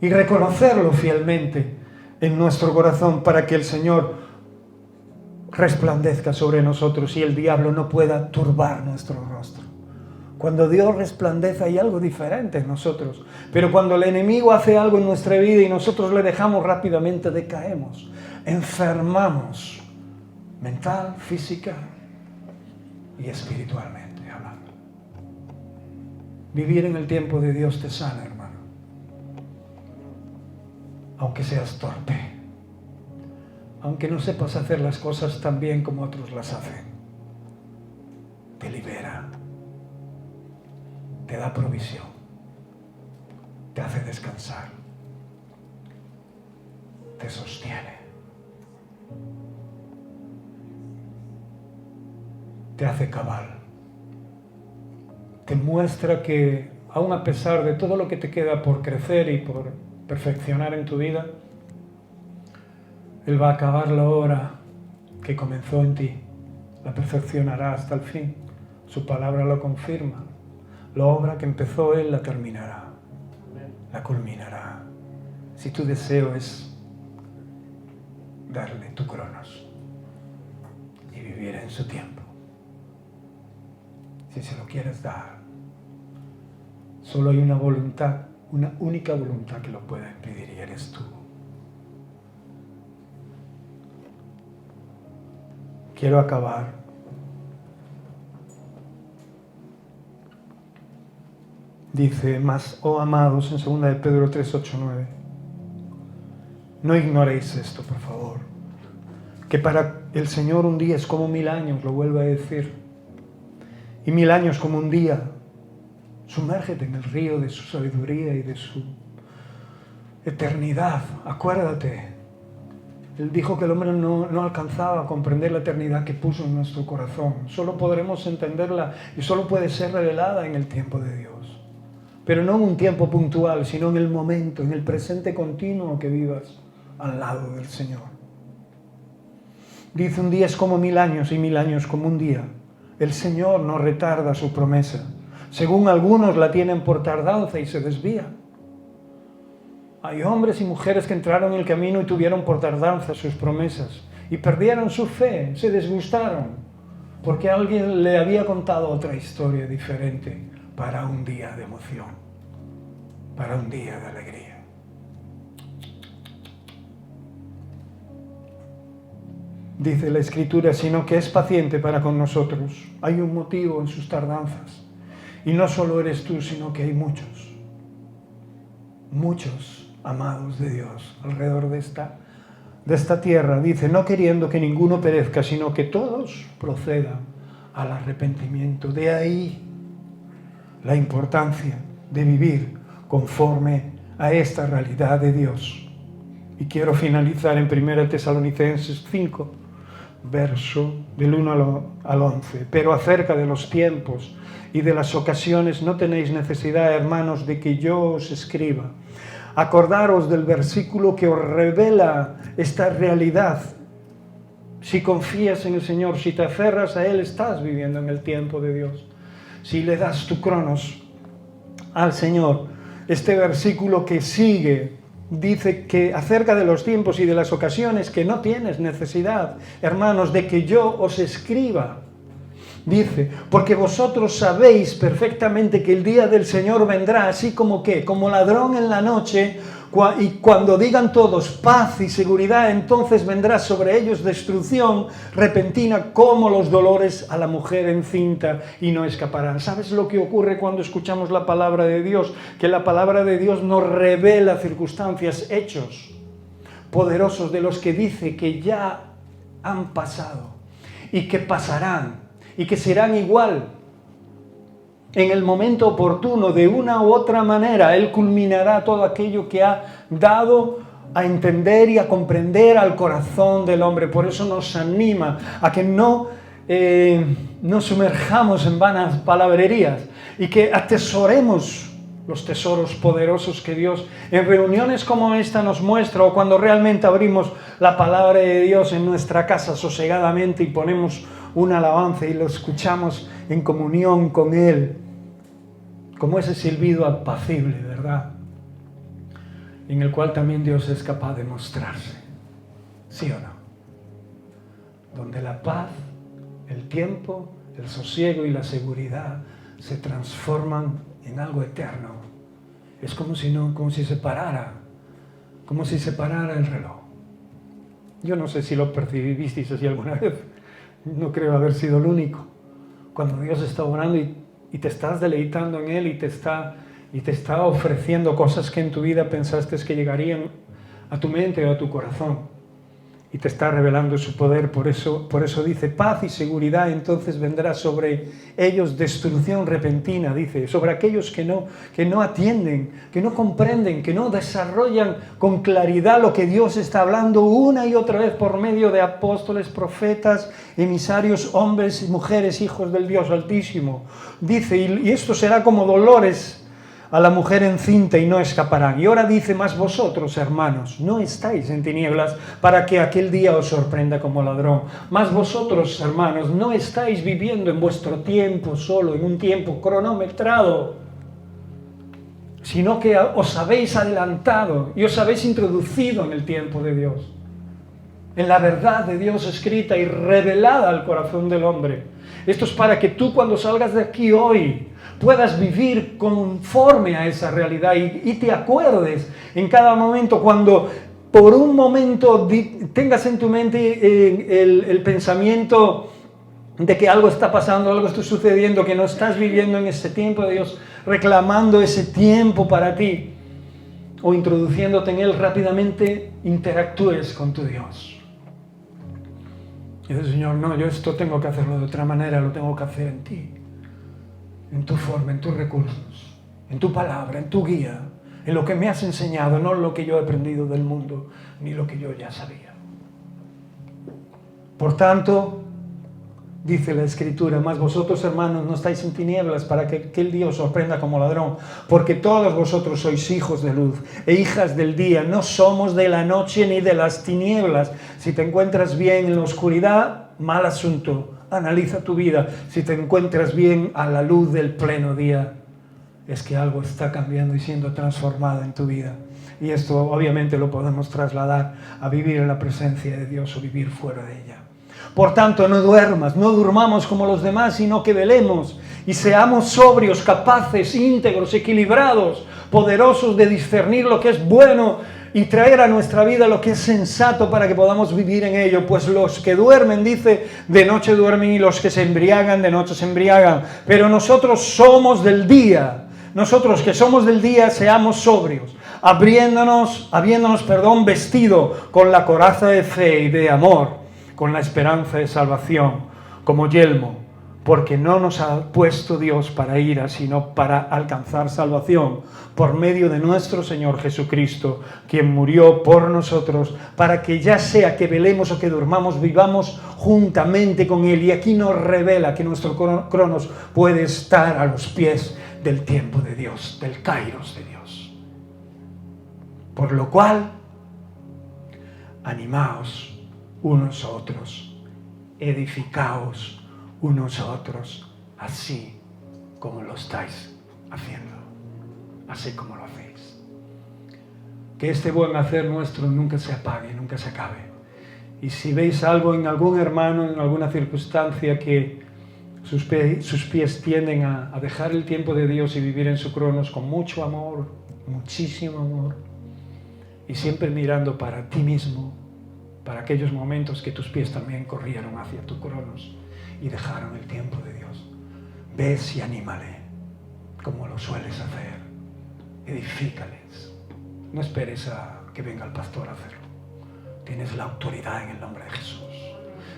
Speaker 2: y reconocerlo fielmente en nuestro corazón, para que el Señor resplandezca sobre nosotros y el diablo no pueda turbar nuestro rostro. Cuando Dios resplandece hay algo diferente en nosotros, pero cuando el enemigo hace algo en nuestra vida y nosotros le dejamos, rápidamente decaemos, enfermamos, mental, física y espiritualmente hablando. Vivir en el tiempo de Dios te sana, hermano. aunque seas torpe, aunque no sepas hacer las cosas tan bien como otros las hacen. Te libera, te da provisión, te hace descansar, te sostiene, te hace cabal, te muestra que aun a pesar de todo lo que te queda por crecer y por perfeccionar en tu vida, Él va a acabar la obra que comenzó en ti, la perfeccionará hasta el fin. Su palabra lo confirma. La obra que empezó Él la terminará, la culminará. Si tu deseo es darle tu cronos y vivir en su tiempo, si se lo quieres dar, solo hay una voluntad, una única voluntad que lo pueda impedir, y eres tú. Quiero acabar dice, mas, oh amados, en 2 de Pedro 3, 8, 9, no ignoréis esto, por favor, que para el Señor un día es como 1000 años, lo vuelvo a decir, y 1000 años como un día. Sumérgete en el río de su sabiduría y de su eternidad. Acuérdate, Él dijo que el hombre no alcanzaba a comprender la eternidad que puso en nuestro corazón. Solo podremos entenderla y solo puede ser revelada en el tiempo de Dios. Pero no en un tiempo puntual, sino en el momento, en el presente continuo que vivas al lado del Señor. Dice, un día es como 1000 años y 1000 años como un día. El Señor no retarda su promesa. Según algunos la tienen por tardanza y se desvía. Hay hombres y mujeres que entraron en el camino y tuvieron por tardanza sus promesas y perdieron su fe, se disgustaron, porque alguien le había contado otra historia diferente para un día de emoción, para un día de alegría. Dice la Escritura, sino que es paciente para con nosotros. Hay un motivo en sus tardanzas. Y no solo eres tú, sino que hay muchos amados de Dios alrededor de esta tierra. Dice, no queriendo que ninguno perezca, sino que todos procedan al arrepentimiento. De ahí la importancia de vivir conforme a esta realidad de Dios. Y quiero finalizar en 1 Tesalonicenses 5, verso del 1 al 11. Pero acerca de los tiempos y de las ocasiones no tenéis necesidad, hermanos, de que yo os escriba. Acordaros del versículo que os revela esta realidad. Si confías en el Señor, si te aferras a Él, estás viviendo en el tiempo de Dios. Si le das tu cronos al Señor, este versículo que sigue dice que acerca de los tiempos y de las ocasiones que no tienes necesidad, hermanos, de que yo os escriba. Dice, porque vosotros sabéis perfectamente que el día del Señor vendrá así como ¿qué? Como ladrón en la noche, y cuando digan todos paz y seguridad, entonces vendrá sobre ellos destrucción repentina como los dolores a la mujer encinta y no escaparán. ¿Sabes lo que ocurre cuando escuchamos la palabra de Dios? Que la palabra de Dios nos revela circunstancias, hechos poderosos de los que dice que ya han pasado y que pasarán. Y que serán igual en el momento oportuno, de una u otra manera. Él culminará todo aquello que ha dado a entender y a comprender al corazón del hombre. Por eso nos anima a que no nos sumerjamos en vanas palabrerías y que atesoremos los tesoros poderosos que Dios en reuniones como esta nos muestra, o cuando realmente abrimos la palabra de Dios en nuestra casa sosegadamente y ponemos una alabanza y lo escuchamos en comunión con Él, como ese silbido apacible, ¿verdad? En el cual también Dios es capaz de mostrarse, ¿sí o no? Donde la paz, el tiempo, el sosiego y la seguridad se transforman en algo eterno. Es como si se parara el reloj. Yo no sé si lo percibisteis así alguna vez. No creo haber sido el único. Cuando Dios está orando y te estás deleitando en Él y te está ofreciendo cosas que en tu vida pensaste que llegarían a tu mente o a tu corazón. Y te está revelando su poder, por eso dice paz y seguridad, entonces vendrá sobre ellos destrucción repentina, dice, sobre aquellos que no atienden, que no comprenden, que no desarrollan con claridad lo que Dios está hablando una y otra vez por medio de apóstoles, profetas, emisarios, hombres y mujeres, hijos del Dios Altísimo. Dice, y esto será como dolores a la mujer encinta y no escaparán. Y ahora dice, más vosotros, hermanos, no estáis en tinieblas para que aquel día os sorprenda como ladrón. Más vosotros, hermanos, no estáis viviendo en vuestro tiempo solo, en un tiempo cronometrado, sino que os habéis adelantado y os habéis introducido en el tiempo de Dios, en la verdad de Dios escrita y revelada al corazón del hombre. Esto es para que tú, cuando salgas de aquí hoy, puedas vivir conforme a esa realidad y te acuerdes en cada momento, cuando por un momento tengas en tu mente el pensamiento de que algo está pasando, algo está sucediendo, que no estás viviendo en ese tiempo de Dios, reclamando ese tiempo para ti o introduciéndote en él, rápidamente interactúes con tu Dios. Y dices, Señor, no, yo esto tengo que hacerlo de otra manera, lo tengo que hacer en ti, en tu forma, en tus recursos, en tu palabra, en tu guía, en lo que me has enseñado, no lo que yo he aprendido del mundo, ni lo que yo ya sabía. Por tanto, dice la Escritura, más vosotros, hermanos, no estáis en tinieblas para que aquel día os sorprenda como ladrón, porque todos vosotros sois hijos de luz e hijas del día, no somos de la noche ni de las tinieblas. Si te encuentras bien en la oscuridad, mal asunto, analiza tu vida. Si te encuentras bien a la luz del pleno día, es que algo está cambiando y siendo transformado en tu vida. Y esto obviamente lo podemos trasladar a vivir en la presencia de Dios o vivir fuera de ella. Por tanto, no durmamos como los demás, sino que velemos y seamos sobrios, capaces, íntegros, equilibrados, poderosos de discernir lo que es bueno y traer a nuestra vida lo que es sensato para que podamos vivir en ello. Pues los que duermen, dice, de noche duermen, y los que se embriagan, de noche se embriagan. Pero nosotros somos del día. Nosotros que somos del día, seamos sobrios, habiéndonos vestido con la coraza de fe y de amor, con la esperanza de salvación como yelmo, porque no nos ha puesto Dios para ira, sino para alcanzar salvación por medio de nuestro Señor Jesucristo, quien murió por nosotros, para que ya sea que velemos o que durmamos, vivamos juntamente con Él. Y aquí nos revela que nuestro cronos puede estar a los pies del tiempo de Dios, del kairos de Dios. Por lo cual, animaos unos a otros, edificaos unos a otros, así como lo estáis haciendo, así como lo hacéis. Que este buen hacer nuestro nunca se apague, nunca se acabe. Y si veis algo en algún hermano, en alguna circunstancia, que sus pies tienden a dejar el tiempo de Dios y vivir en su cronos con mucho amor, muchísimo amor, y siempre mirando para ti mismo, para aquellos momentos que tus pies también corrieron hacia tu cronos y dejaron el tiempo de Dios. Ves y anímale, como lo sueles hacer. Edifícales. No esperes a que venga el pastor a hacerlo. Tienes la autoridad en el nombre de Jesús.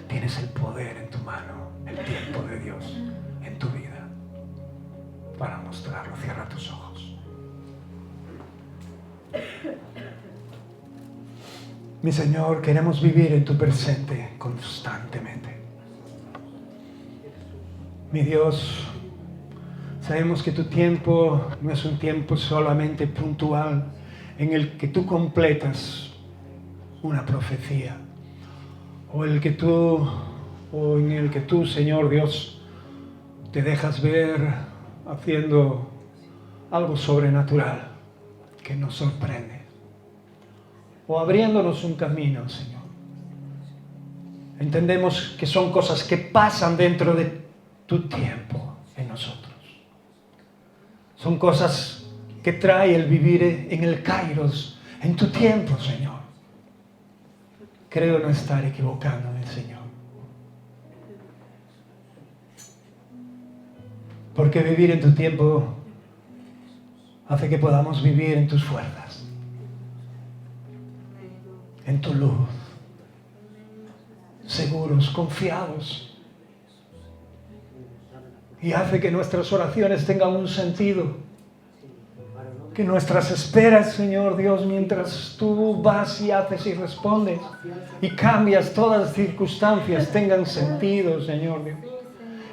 Speaker 2: Tienes el poder en tu mano, el tiempo de Dios en tu vida, para mostrarlo. Cierra tus ojos. Mi Señor, queremos vivir en tu presente constantemente. Mi Dios, sabemos que tu tiempo no es un tiempo solamente puntual en el que tú completas una profecía, o en el que tú, Señor Dios, te dejas ver haciendo algo sobrenatural que nos sorprende, o abriéndonos un camino, Señor. Entendemos que son cosas que pasan dentro de tu tiempo en nosotros. Son cosas que trae el vivir en el kairos, en tu tiempo, Señor. Creo no estar equivocándome, Señor. Porque vivir en tu tiempo hace que podamos vivir en tus fuerzas. en tu luz, seguros, confiados. Y hace que nuestras oraciones tengan un sentido. Que nuestras esperas, Señor Dios, mientras tú vas y haces y respondes y cambias todas las circunstancias, tengan sentido, Señor Dios.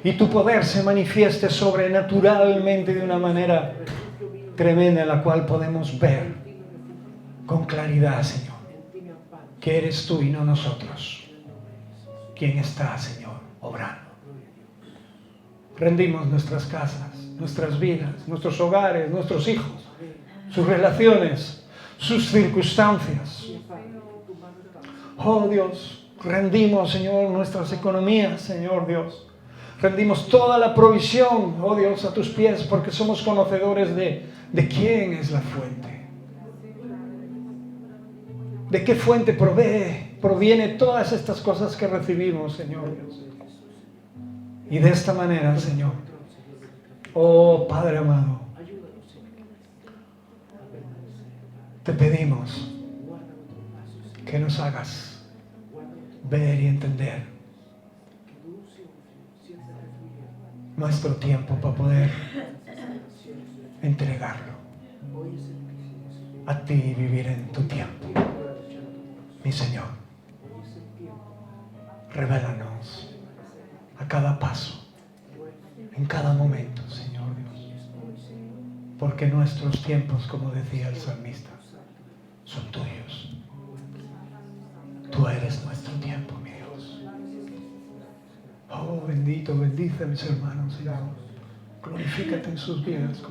Speaker 2: Y tu poder se manifieste sobrenaturalmente de una manera tremenda, en la cual podemos ver con claridad, Señor, que eres tú y no nosotros quien está, Señor, obrando. Rendimos nuestras casas, nuestras vidas, nuestros hogares, nuestros hijos, sus relaciones, sus circunstancias. Oh Dios, rendimos, Señor, nuestras economías, Señor Dios. Rendimos toda la provisión, oh Dios, a tus pies, porque somos conocedores de quién es la fuente. ¿De qué fuente proviene todas estas cosas que recibimos, Señor Dios? Y de esta manera, Señor, oh Padre amado, te pedimos que nos hagas ver y entender nuestro tiempo para poder entregarlo a ti y vivir en tu tiempo. Mi Señor, revélanos a cada paso, en cada momento, Señor Dios, porque nuestros tiempos, como decía el salmista, son tuyos. Tú eres nuestro tiempo, mi Dios. Oh, bendito, bendice a mis hermanos, Señor. Glorifícate en sus vidas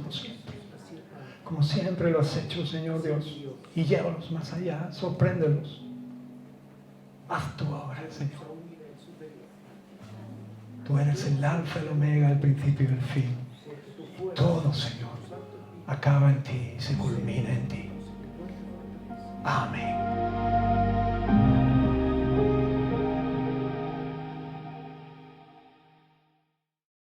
Speaker 2: como siempre lo has hecho, Señor Dios, y llévalos más allá, sorpréndelos. Haz tu obra, Señor. Tú eres el alfa y el omega, el principio y el fin. Y todo, Señor, acaba en ti y se culmina en ti. Amén.